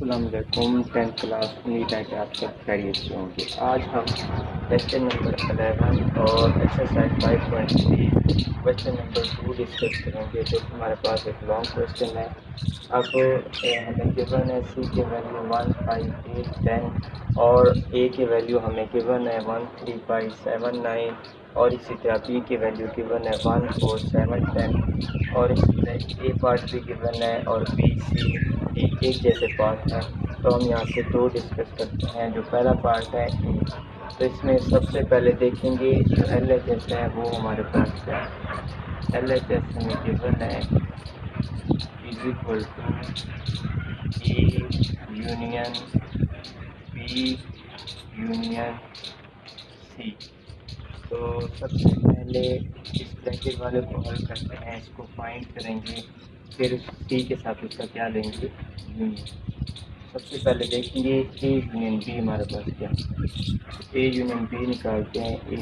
अस्सलाम वालेकुम। 10th class, उम्मीद है कि आप सब खैरियत से होंगे। आज हम क्वेश्चन नंबर 11 और एक्सरसाइज 5.3 क्वेश्चन नंबर 2 डिस्कस करेंगे, जो हमारे पास एक लॉन्ग क्वेश्चन है। अब हमें गिवन है सी के वैल्यू 1, 5, 8, 10 और ए के वैल्यू हमें गिवन है 1, 3, 5, 7, 9 और इसी तरह बी की वैल्यू गिवन है 1, 4, 7, 10 और इसी तरह ए पार्ट भी गिवन है और बी, सी, डी एक जैसे पार्ट हैं। तो हम यहाँ से दो डिस्कस करते हैं। जो पहला पार्ट है ए, तो इसमें सबसे पहले देखेंगे जो एल एच एस है वो हमारे पास क्या है। एल एच एस हमें गिवन है is equal to A union B union C. तो सबसे पहले इस ब्रैकेट वाले को हल करते हैं, इसको फाइंड करेंगे, फिर सी के साथ उसका क्या लेंगे, यूनियन। सबसे पहले देखेंगे ए यूनियन बी हमारे पास क्या है। ए यूनियन बी निकालते हैं। A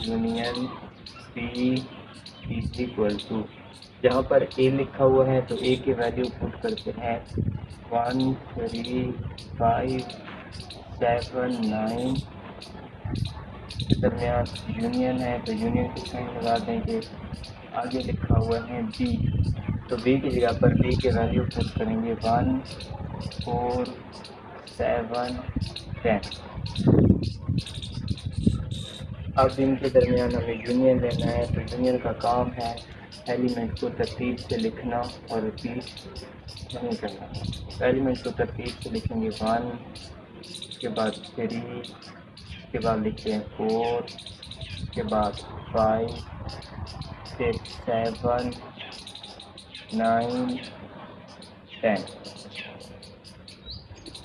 union B is equal to, जहाँ पर ए लिखा हुआ है तो ए की वैल्यू पुट करते हैं 1, 3, 5, 7, 9 के दरमियान यूनियन है तो यूनियन की साइन लगा देंगे। आगे लिखा हुआ है बी, तो बी की जगह पर बी के वैल्यू पुट करेंगे 1, 4, 7, 10। अब इनके दरमियान हमें यूनियन लेना है, तो यूनियन का काम है एलिमेंट को तरतीब से लिखना और रिपीट नहीं करना। तो एलिमेंट को तरतीब से लिखेंगे 1, उसके बाद 3, उसके बाद लिखते हैं 4, उसके बाद 5, 6, 7, 9, 10।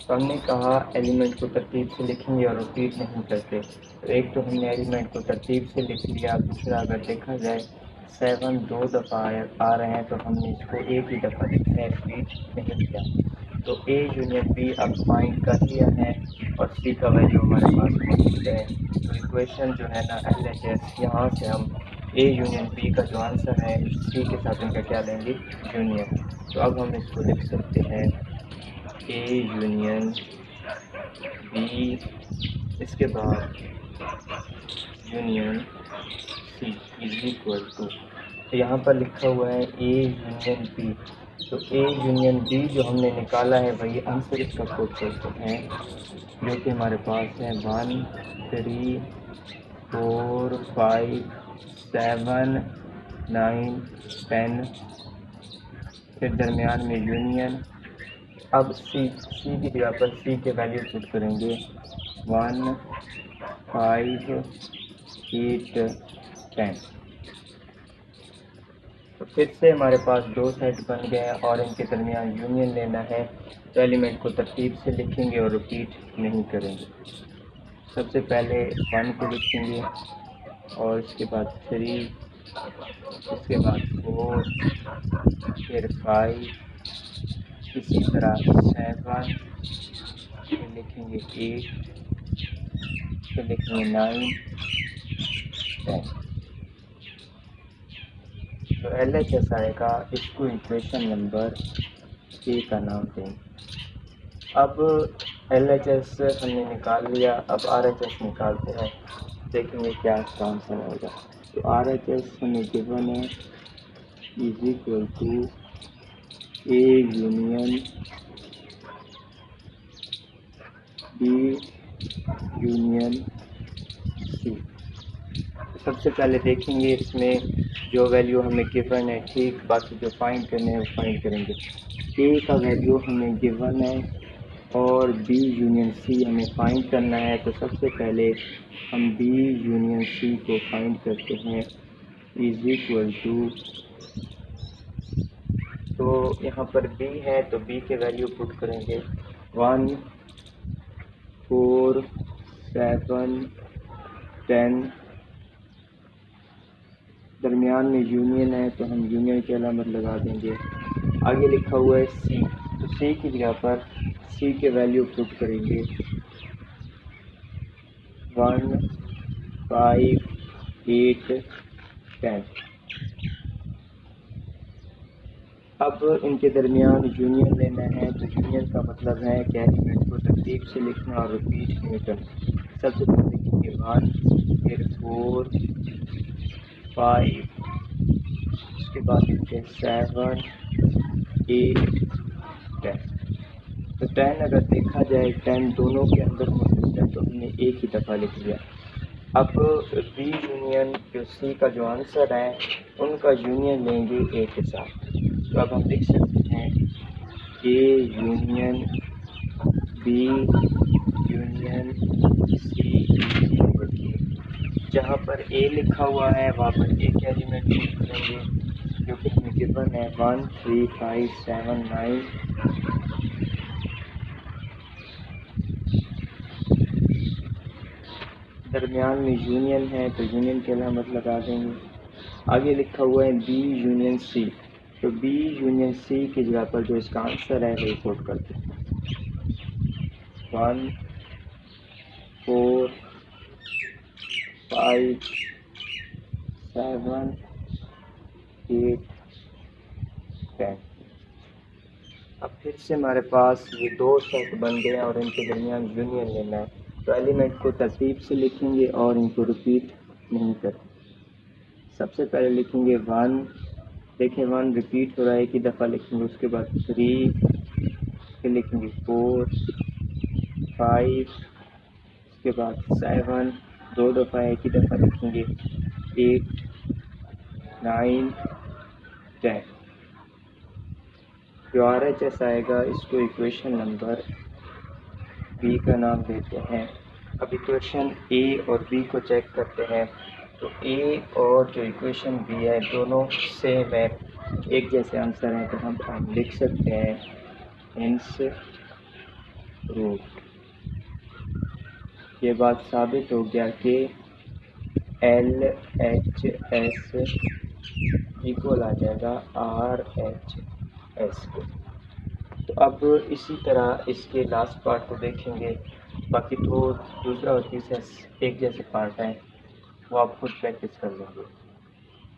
तो हमने कहा एलिमेंट को तरतीब से लिखेंगे और रिपीट नहीं करते। तो एक तो हमने एलिमेंट को तरतीब से लिख लिया, दूसरा अगर देखा जाए 7 दो दफ़ा आ रहे हैं तो हमने इसको एक ही दफ़ा लिखा है, रिपीट नहीं किया। तो ए यूनियन बी अब फाइंड कर लिया है और सी का वैल्यू हमारे पास मौजूद है। तो इक्वेशन जो है ना एल एच एस, यहाँ से हम ए यूनियन बी का जो आंसर है सी के साथ इनका क्या लेंगे, यूनियन। तो अब हम इसको लिख सकते हैं ए यूनियन बी, इसके बाद union C is equal to, तो यहाँ पर लिखा हुआ है ए यूनियन बी। तो ए यूनियन बी जो हमने निकाला है वही आंसर इसका पुट करते हैं, जो कि हमारे पास है 1, 3, 4, 5, 7, 9, 10, फिर दरमियान में यूनियन। अब सी की जगह पर सी के वैल्यू पुट करेंगे 1, 5, 8, 10। तो फिर से हमारे पास दो सेट बन गए हैं और इनके दरमियान यूनियन लेना है। तो एलिमेंट को तरतीब से लिखेंगे और रिपीट नहीं करेंगे। सबसे पहले 1 को लिखेंगे और इसके बाद 3, इसके बाद 4, फिर 5, इसी तरह 7, फिर लिखेंगे 8, फिर लिखेंगे 9, 10। तो एल एच एस आएगा, इसको इक्वेशन नंबर ए का नाम देंगे। अब एल एच एस हमने निकाल लिया, अब आर एच एस निकालते हैं, देखेंगे क्या इसका आंसर आएगा। तो आर एच एस हमें गिवन है is equal to A union B union C. सबसे पहले देखेंगे इसमें जो वैल्यू हमें गिवन है, ठीक, बाकी जो फाइंड करने हैं वो फाइंड करेंगे। ए का वैल्यू हमें गिवन है और बी यूनियन सी हमें फाइंड करना है। तो सबसे पहले हम बी यूनियन सी को फाइंड करते हैं इज इक्वल टू, तो यहाँ पर बी है तो बी के वैल्यू पुट करेंगे 1, 4, 7, 10, दरमियान में यूनियन है तो हम यूनियन की अलामत लगा देंगे। आगे लिखा हुआ है सी, तो सी की जगह पर सी के वैल्यू पुट करेंगे 1, 5, 8, 10। अब इनके दरमियान यूनियन लेना है, तो यूनियन का मतलब है कि एलिमेंट को तरतीब से लिखना और रिपीट नहीं करना। सबसे पहले लिखेंगे 1, फिर 4, 5, उसके बाद लिखते 7, 8, 10। तो 10 अगर देखा जाए 10 दोनों के अंदर मौजूद है तो हमने एक ही दफ़ा लिख लिया। अब बी यूनियन जो सी का जो आंसर है उनका यूनियन लेंगे ए के साथ। तो अब हम लिख सकते हैं A union B union C, जहाँ पर ए लिखा हुआ है वहाँ पर एक एलिमेंट यूज करेंगे जो कि हमें गिवन है 1, 3, 5, 7, 9। दरमियान में यूनियन है तो यूनियन के अलामत लगा देंगे। आगे लिखा हुआ है बी यूनियन सी, तो बी यूनियन सी की जगह पर जो इसका आंसर है वो कोट करते हैं 1, 4, 5, 7, 8, 10। अब फिर से हमारे पास ये दो सेट बन गए और इनके दरमियान यूनियन लेना है, तो एलिमेंट को तरतीब से लिखेंगे और इनको रिपीट नहीं करते। सबसे पहले लिखेंगे 1, देखें 1 रिपीट हो रहा है, एक ही दफ़ा लिखेंगे। उसके बाद 3, फिर लिखेंगे 4, 5, उसके बाद 7, दो दफ़ा एक ही दफ़ा लिखेंगे, 8, 9, 10। जो RHS आएगा इसको इक्वेशन नंबर बी का नाम देते हैं। अब इक्वेशन ए और बी को चेक करते हैं, तो ए और जो इक्वेशन बी है दोनों सेम है, एक जैसे आंसर हैं, तो हम लिख सकते हैं हेंस रूट। ये बात साबित हो गया कि LHS इक्वल आ जाएगा RHS को। तो अब इसी तरह इसके लास्ट पार्ट को देखेंगे, बाकी तो दूसरा और तीसरा एक जैसे पार्ट हैं वो आप खुद प्रैक्टिस कर लेंगे।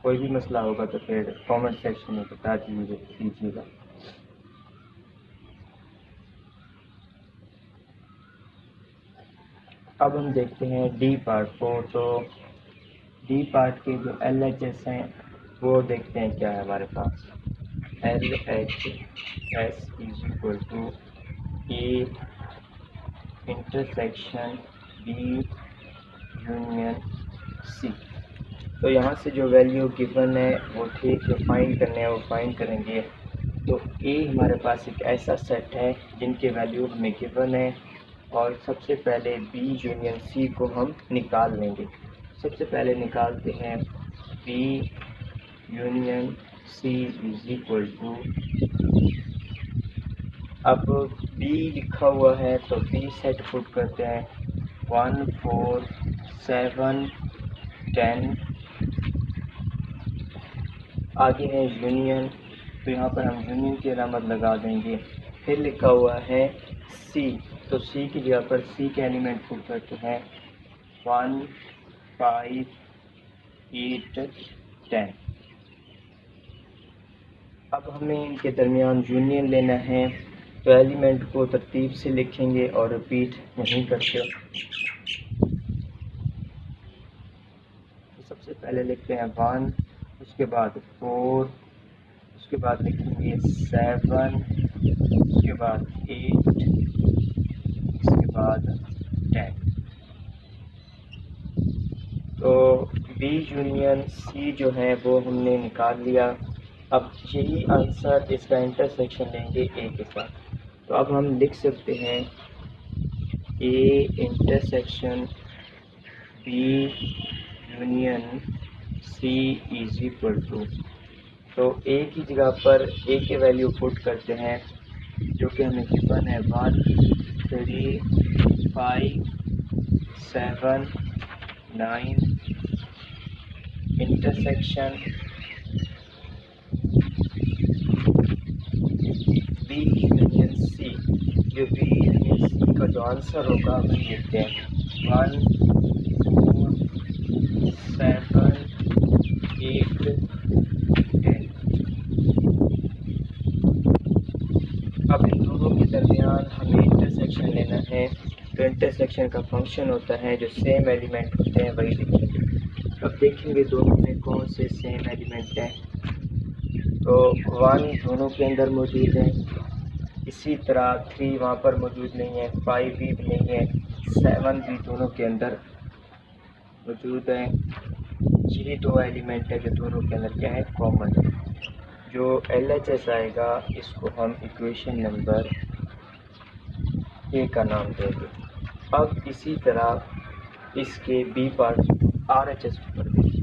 कोई भी मसला होगा तो फिर कमेंट सेक्शन में बता दीजिएगा। अब हम देखते हैं डी पार्ट को। तो डी पार्ट के जो LHS हैं वो देखते हैं क्या है हमारे पास। LHS is equal to A intersection B union C. तो यहाँ से जो वैल्यू गिवन है वो ठीक जो फाइंड करने हैं वो फाइंड करेंगे। तो ए हमारे पास एक ऐसा सेट है जिनके वैल्यू हमें गिवन है और सबसे पहले बी यूनियन सी को हम निकाल लेंगे। सबसे पहले निकालते हैं B union C is equal to, अब बी लिखा हुआ है तो बी सेट पुट करते हैं 1, 4, 7, 10। आगे है यूनियन, तो यहाँ पर हम यूनियन की अलामत लगा देंगे। फिर लिखा हुआ है सी, तो सी की जगह पर सी के एलिमेंट पुट करते हैं 1, 5, 8, 10। अब हमें इनके दरमियान यूनियन लेना है, तो एलिमेंट को तरतीब से लिखेंगे और रिपीट नहीं करते। तो सबसे पहले लिखते हैं 1, उसके बाद 4, उसके बाद लिखेंगे 7, उसके बाद 8, उसके बाद 10। तो बी यूनियन सी जो है वो हमने निकाल लिया। अब यही आंसर इसका इंटरसेक्शन लेंगे ए के साथ। तो अब हम लिख सकते हैं A intersection B union C is equal to, तो ए की जगह पर ए के वैल्यू पुट करते हैं जो कि हमें गिवन है 1, 3, 5, 7, 9। इंटरसेक्शन बी यूनियन सी, जो बी यूनियन सी का जो आंसर होगा वो लिखते हैं 1, 4, 7, 8, 10। अब इन दोनों के दरमियान हमें इंटरसेक्शन लेना है। तो इंटरसेक्शन का फंक्शन होता है जो सेम एलिमेंट होते हैं वही लिखेंगे। अब देखेंगे दोनों में कौन से सेम एलिमेंट हैं। तो 1 दोनों के अंदर मौजूद है, इसी तरह 3 वहाँ पर मौजूद नहीं है, 5 भी नहीं है, 7 भी दोनों के अंदर मौजूद है। यही दो एलिमेंट है जो दोनों के अंदर क्या है, कॉमन है। जो LHS आएगा इसको हम इक्वेशन नंबर ए का नाम देंगे। अब इसी तरह इसके बी पार्ट RHS पर देखिए।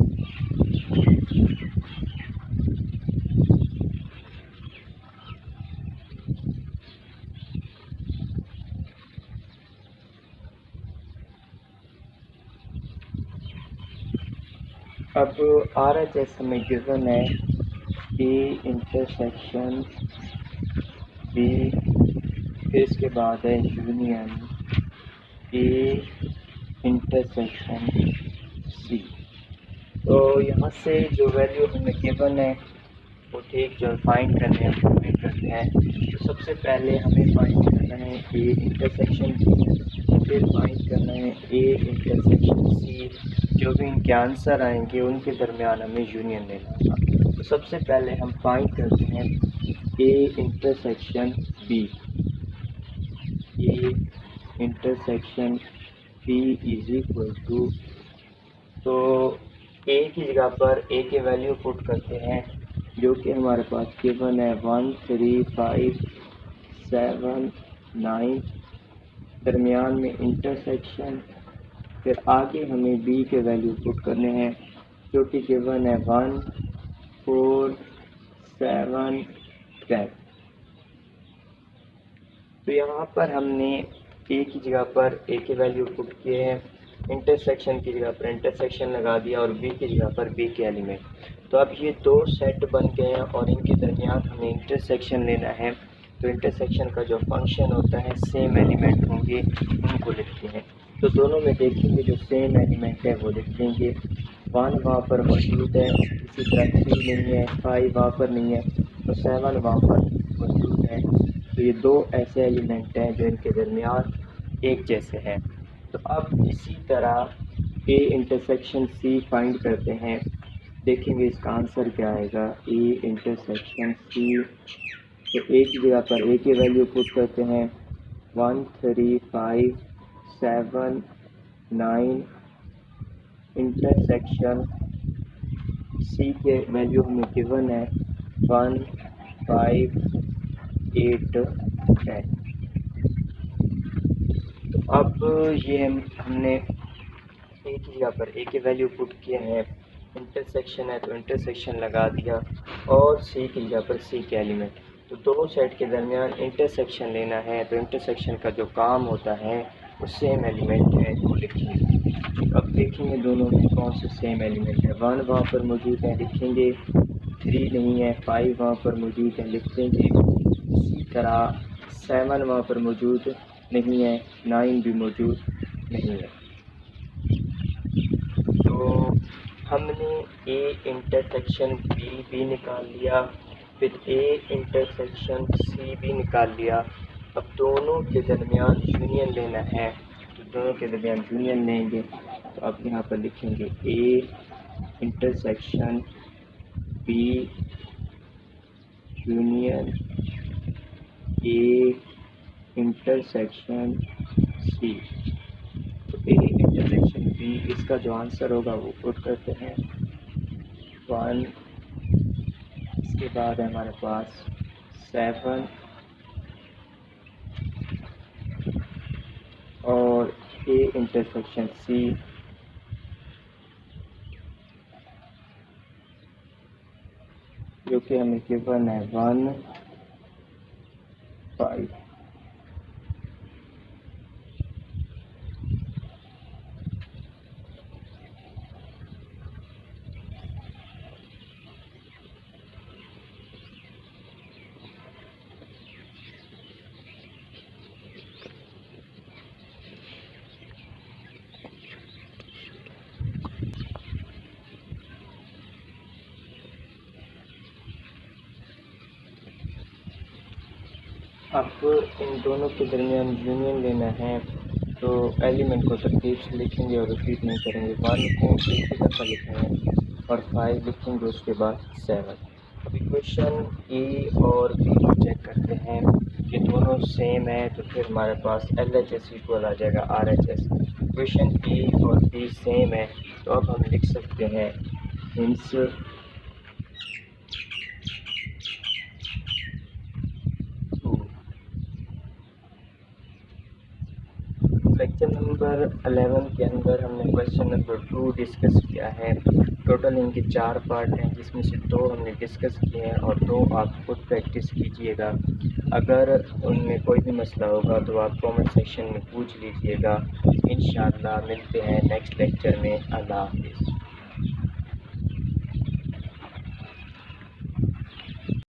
अब RHS हमें गिवन है ए इंटरसेक्शन बी, फिर इसके बाद है यूनियन ए इंटरसेक्शन सी। तो यहाँ से जो वैल्यू हमें गिवन है वो ठीक जो फाइंड करने हैं फाइंड करते हैं। तो सबसे पहले हमें फाइंड करना है ए इंटरसेक्शन बी, फिर फाइंड करना है ए इंटरसेक्शन सी। जो भी इनके आंसर आएंगे उनके दरमियान हमें यूनियन लेना होगा। तो सबसे पहले हम फाइंड करते हैं A intersection B. A intersection B is equal to, तो ए की जगह पर ए के वैल्यू पुट करते हैं जो कि हमारे पास गिवन है 1 3 5 7 9, दरमियान में इंटरसेक्शन। फिर आगे हमें बी के वैल्यू पुट करने हैं जो कि गिवन है 1 4 7 10। तो यहाँ पर हमने ए की जगह पर ए के वैल्यू पुट किए हैं, इंटरसेक्शन की जगह पर इंटरसेक्शन लगा दिया और बी की जगह पर बी के एलिमेंट। तो अब ये दो सेट बन गए हैं और इनके दरमियान हमें इंटरसेक्शन लेना है। तो इंटरसेक्शन का जो फंक्शन होता है सेम एलिमेंट होंगे उनको लिखते हैं। तो दोनों में देखेंगे जो सेम एलिमेंट है वो लिख देंगे। 1 वहाँ पर मौजूद है, इसी तरह 3 नहीं है, 5 वहाँ पर नहीं है, तो 7 वहाँ पर मौजूद है। तो ये दो ऐसे एलिमेंट हैं जो इनके दरमियान एक जैसे हैं। तो अब इसी तरह ए इंटरसेक्शन सी फाइंड करते हैं। देखेंगे इसका आंसर क्या आएगा, ए इंटरसेक्शन सी। तो ए की जगह पर ए की वैल्यू पुट करते हैं 1 3 5 7 9, इंटरसेक्शन सी के वैल्यू हमें गिवन है 1 5 8 10। तो अब ये हमने ए की जगह पर ए के वैल्यू पुट किए हैं, इंटरसेक्शन है तो इंटरसेक्शन लगा दिया और सी की जगह पर सी के एलिमेंट। तो दोनों सेट के दरमियान इंटरसेक्शन लेना है। तो इंटरसेक्शन का जो काम होता है वो सेम एलिमेंट है वो लिखेंगे। अब देखेंगे दोनों में कौन से सेम एलिमेंट है। 1 वहाँ पर मौजूद है लिखेंगे, 3 नहीं है, 5 वहाँ पर मौजूद है लिख देंगे। इसी तरह 7 वहाँ पर मौजूद नहीं है, 9 भी मौजूद नहीं है। तो हमने ए इंटरसेक्शन बी भी निकाल लिया, फिर ए इंटरसेक्शन सी भी निकाल लिया। अब दोनों के दरमियान यूनियन लेना है। तो दोनों के दरमियान यूनियन लेंगे। तो अब यहाँ पर लिखेंगे A intersection B union A intersection C. तो ए इंटरसेक्शन बी, इसका जो आंसर होगा वो पुट करते हैं 1, इसके बाद है हमारे पास 7 और ए इंटरसेक्शन सी जो कि हमें गिवन है 1 5। अब इन दोनों के दरमियान यूनियन लेना है, तो एलिमेंट को तरतीब से लिखेंगे और रिपीट नहीं करेंगे। 1 को एक ही दफ़ा लिखेंगे और 5 लिखेंगे, उसके बाद 7। अब इक्वेशन ए और बी को चेक करते हैं कि दोनों सेम है, तो फिर हमारे पास LHS इक्वल आ जाएगा RHS। इक्वेशन ए और बी सेम है, तो अब हम लिख सकते हैं हिंस लेक्चर नंबर 11 के अंदर हमने क्वेश्चन नंबर 2 डिस्कस किया है। टोटल इनके 4 पार्ट हैं, जिसमें से 2 हमने डिस्कस किए हैं और 2 आप खुद प्रैक्टिस कीजिएगा। अगर उनमें कोई भी मसला होगा तो आप कमेंट सेक्शन में पूछ लीजिएगा। इंशाअल्लाह मिलते हैं नेक्स्ट लेक्चर में। अल्लाह हाफिज़।